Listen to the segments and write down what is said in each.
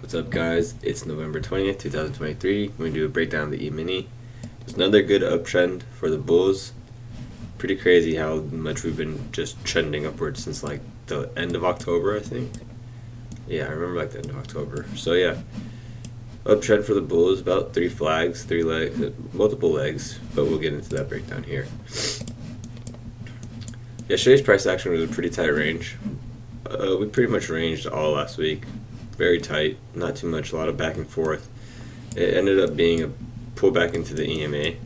What's up, guys? It's November 20th, 2023. We're going to do a breakdown of the Emini. It's another good uptrend for the bulls. Pretty crazy how much we've been just trending upwards since like the end of October, I think. Yeah, I remember like the end of October. So yeah, uptrend for the bulls, about three flags, three legs, multiple legs, but we'll get into that breakdown here. Yesterday's price action was a pretty tight range. We pretty much ranged all last week. Very tight, not too much, a lot of back and forth. It ended up being a pull back into the EMA.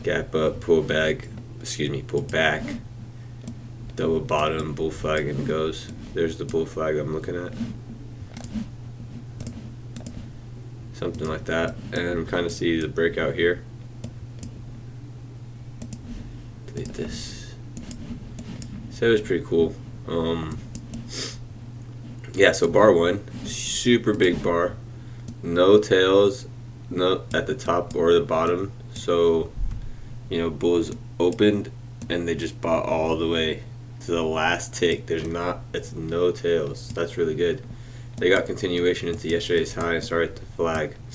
Gap up, pull back, double bottom, bull flag, and goes. There's the bull flag I'm looking at. Something like that. And kind of see the breakout here. Delete this. So it was pretty cool. Yeah, so bar one, super big bar, no tails, no at the top or the bottom. So, bulls opened and they just bought all the way to the last tick. It's no tails. That's really good. They got continuation into yesterday's high and started to flag. I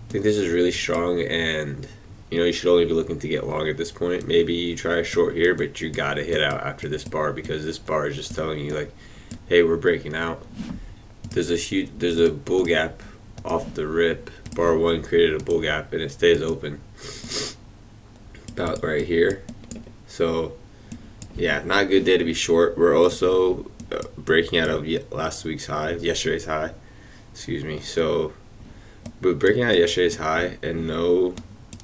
think this is really strong, and you should only be looking to get long at this point. Maybe you try a short here, but you gotta hit out after this bar, because this bar is just telling you like, hey, we're breaking out. There's a bull gap off the rip. Bar one created a bull gap and it stays open about right here. So yeah, not a good day to be short. We're also breaking out of yesterday's high. Excuse me. So, but breaking out of yesterday's high and no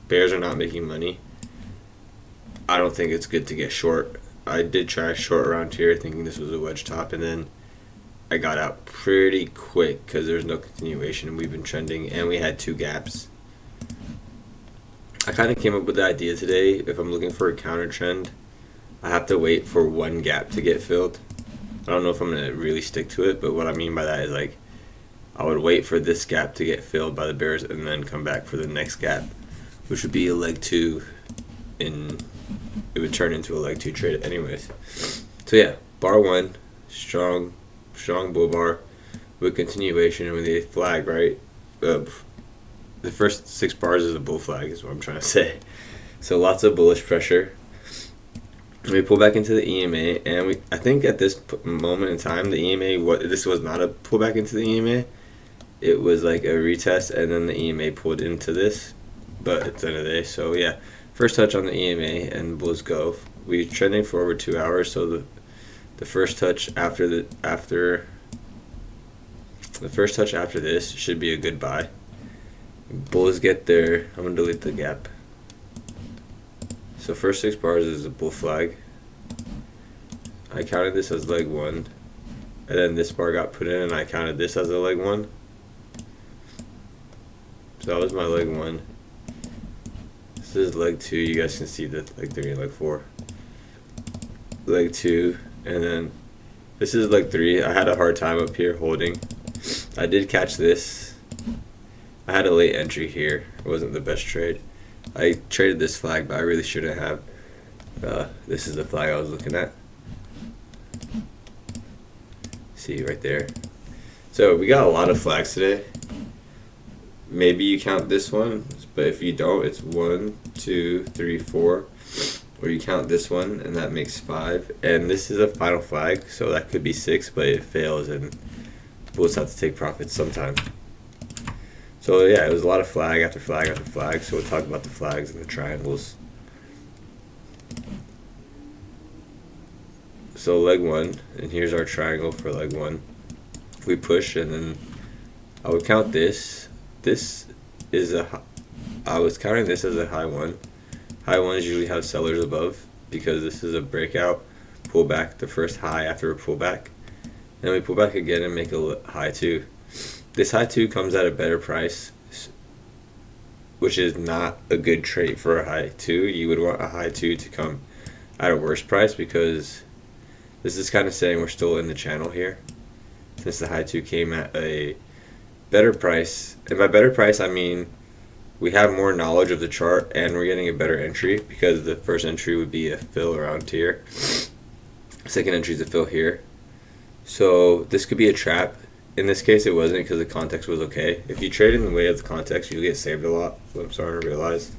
bears are not making money, I don't think it's good to get short. I did try a short around here thinking this was a wedge top, and then I got out pretty quick because there's no continuation. We've been trending and we had two gaps. I kind of came up with the idea today, if I'm looking for a counter trend, I have to wait for one gap to get filled. I don't know if I'm going to really stick to it, but what I mean by that is like I would wait for this gap to get filled by the bears and then come back for the next gap, which would be a leg two. It would turn into a leg two trade anyways. So yeah, bar one, strong bull bar with continuation, and when they flag, right, the first 6 bars is a bull flag is what I'm trying to say. So lots of bullish pressure. We pull back into the EMA, and I think at this moment in time, the EMA, this was not a pullback into the EMA. It was like a retest, and then the EMA pulled into this, but it's the end of the day. So yeah, first touch on the EMA and bulls go. We're trending for over 2 hours, so the first touch after this should be a good buy. Bulls get there. I'm gonna delete the gap. So first 6 bars is a bull flag. I counted this as leg 1, and then this bar got put in, and I counted this as a leg 1. So that was my leg 1. This is leg 2. You guys can see that leg 3 and leg 4. Leg 2, and then this is leg 3. I had a hard time up here holding. I did catch this. I had a late entry here. It wasn't the best trade. I traded this flag, but I really shouldn't have. This is the flag I was looking at. See right there. So we got a lot of flags today. Maybe you count this one, but if you don't, it's 1, 2, 3, 4. Or you count this one, and that makes 5. And this is a final flag, so that could be 6, but it fails, and bulls have to take profits sometime. So yeah, it was a lot of flag after flag after flag. So we'll talk about the flags and the triangles. So leg 1, and here's our triangle for leg 1. We push, and then I would count this. I was counting this as a high 1. High 1s usually have sellers above because this is a breakout, pull back, the first high after a pullback. Then we pull back again and make a high 2. This high 2 comes at a better price, which is not a good trade for a high 2. You would want a high 2 to come at a worse price, because this is kind of saying we're still in the channel here, since the high 2 came at a better price. And by better price, I mean we have more knowledge of the chart and we're getting a better entry, because the first entry would be a fill around here. Second entry is a fill here. So this could be a trap. in this case, it wasn't because the context was okay. If you trade in the way of the context, you get saved a lot. What I'm starting to realize.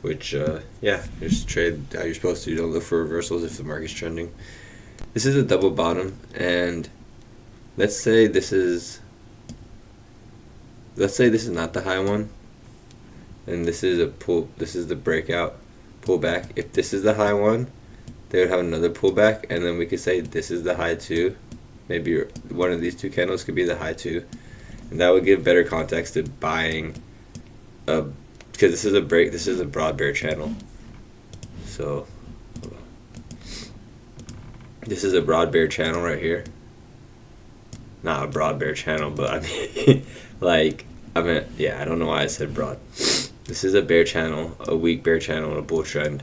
Which, yeah, just trade how you're supposed to. Don't look for reversals if the market's trending. This is a double bottom, and let's say this is not the high one, and this is the breakout pullback. If this is the high one, they would have another pullback, and then we could say this is the high two. Maybe one of these two candles could be the high two, and that would give better context to buying a, because this is a broad bear channel. So this is a broad bear channel right here. Not a broad bear channel, but I mean yeah, I don't know why I said broad. This is a bear channel, a weak bear channel, and a bull trend,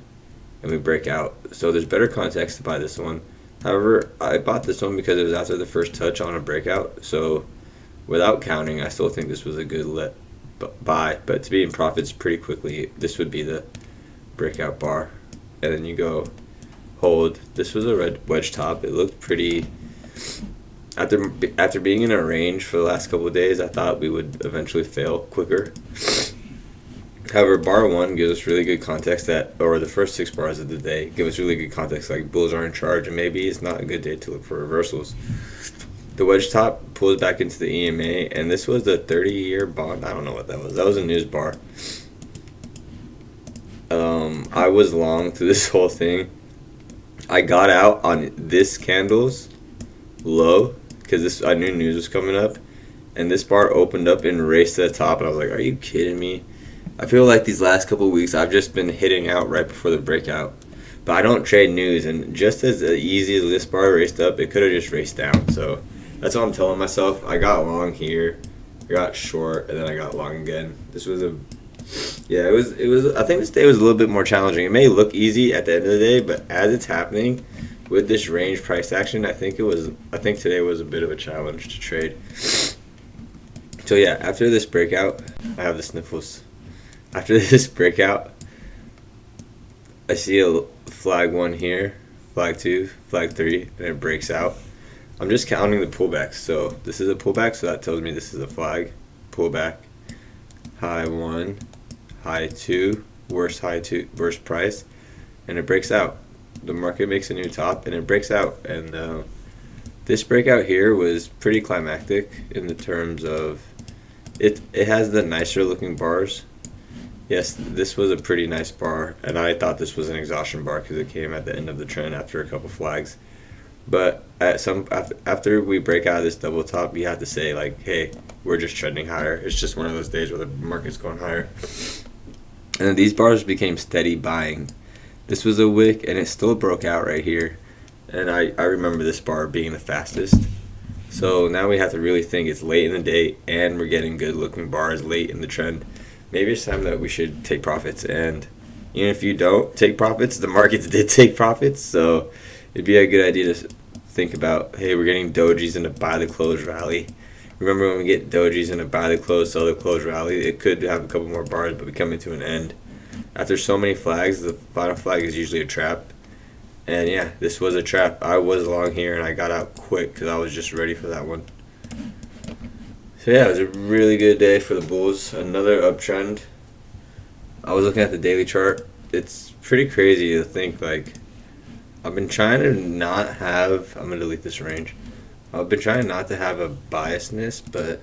and we break out. So there's better context to buy this one. However, I bought this one because it was after the first touch on a breakout. So without counting, I still think this was a good buy. But to be in profits pretty quickly, this would be the breakout bar. And then you go hold. This was a red wedge top. It looked pretty. After being in a range for the last couple of days, I thought we would eventually fail quicker. However, bar one gives us really good context or the first 6 bars of the day give us really good context, like bulls are in charge, and maybe it's not a good day to look for reversals. The wedge top pulls back into the EMA, and this was the 30-year bond. I don't know what that was. That was a news bar. I was long through this whole thing. I got out on this candle's low because I knew news was coming up, and this bar opened up and raced to the top, and I was like, are you kidding me? I feel like these last couple of weeks I've just been hitting out right before the breakout. But I don't trade news, and just as easy as this bar raced up, it could have just raced down. So that's what I'm telling myself. I got long here, I got short, and then I got long again. This was it was I think this day was a little bit more challenging. It may look easy at the end of the day, but as it's happening with this range price action, I think today was a bit of a challenge to trade. So yeah, after this breakout, I have the sniffles. After this breakout, I see a flag 1 here, flag 2, flag 3, and it breaks out. I'm just counting the pullbacks. So this is a pullback, so that tells me this is a flag. Pullback, high 1, high 2, worst price, and it breaks out. The market makes a new top, and it breaks out. And this breakout here was pretty climactic in the terms of it has the nicer looking bars. Yes, this was a pretty nice bar, and I thought this was an exhaustion bar because it came at the end of the trend after a couple flags. But after we break out of this double top, you have to say, like, hey, we're just trending higher. It's just one of those days where the market's going higher. And then these bars became steady buying. This was a wick, and it still broke out right here. And I remember this bar being the fastest. So now we have to really think it's late in the day, and we're getting good-looking bars late in the trend. Maybe it's time that we should take profits. And even if you don't take profits, the markets did take profits. So it'd be a good idea to think about, hey, we're getting dojis in a buy the close rally. Remember when we get dojis in a buy the close, sell the close rally, it could have a couple more bars, but we come into an end. After so many flags, the final flag is usually a trap. And yeah, this was a trap. I was long here, and I got out quick because I was just ready for that one. So yeah, it was a really good day for the bulls. Another uptrend. I was looking at the daily chart. It's pretty crazy to think, like, I've been trying to not have, I'm going to delete this range. I've been trying not to have a biasness, but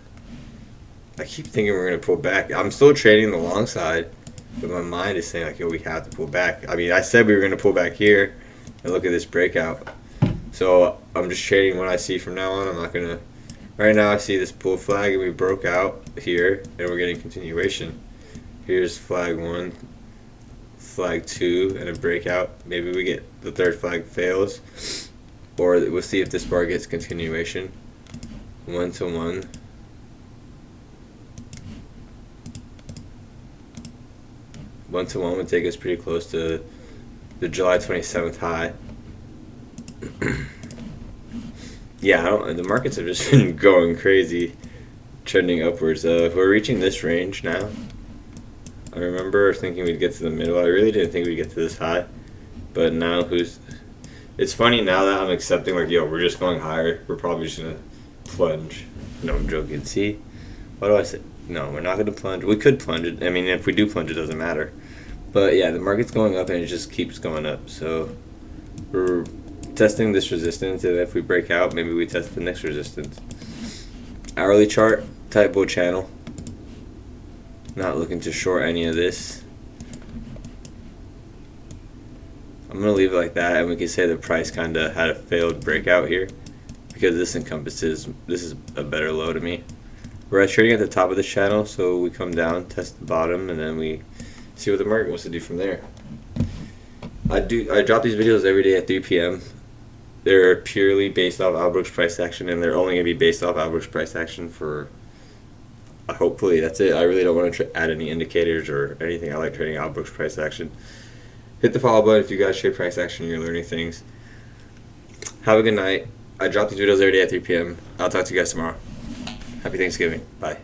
I keep thinking we're going to pull back. I'm still trading the long side, but my mind is saying, like, yo, we have to pull back. I mean, I said we were going to pull back here, and look at this breakout. So I'm just trading what I see from now on. I'm not going to. Right now I see this pull flag, and we broke out here, and we're getting continuation. Here's flag 1, flag 2, and a breakout. Maybe we get the third flag fails, or we'll see if this bar gets continuation. 1 to 1. One to one would take us pretty close to the July 27th high. Yeah, the markets have just been going crazy, trending upwards. We're reaching this range now. I remember thinking we'd get to the middle. I really didn't think we'd get to this high. But now it's funny now that I'm accepting, like, yo, we're just going higher. We're probably just going to plunge. No, I'm joking. See? What do I say? No, we're not going to plunge. We could plunge it. I mean, if we do plunge, it doesn't matter. But yeah, the market's going up and it just keeps going up. So we're testing this resistance, and if we break out, maybe we test the next resistance. Hourly chart, type bull channel. Not looking to short any of this. I'm going to leave it like that, and we can say the price kind of had a failed breakout here because this encompasses, this is a better low to me. We're trading at the top of this channel, so we come down, test the bottom, and then we see what the market wants to do from there. I drop these videos every day at 3 p.m. They're purely based off Brook's price action, and they're only going to be based off Brook's price action for, hopefully, that's it. I really don't want to add any indicators or anything. I like trading Brook's price action. Hit the follow button if you guys trade price action and you're learning things. Have a good night. I drop these videos every day at 3 p.m. I'll talk to you guys tomorrow. Happy Thanksgiving. Bye.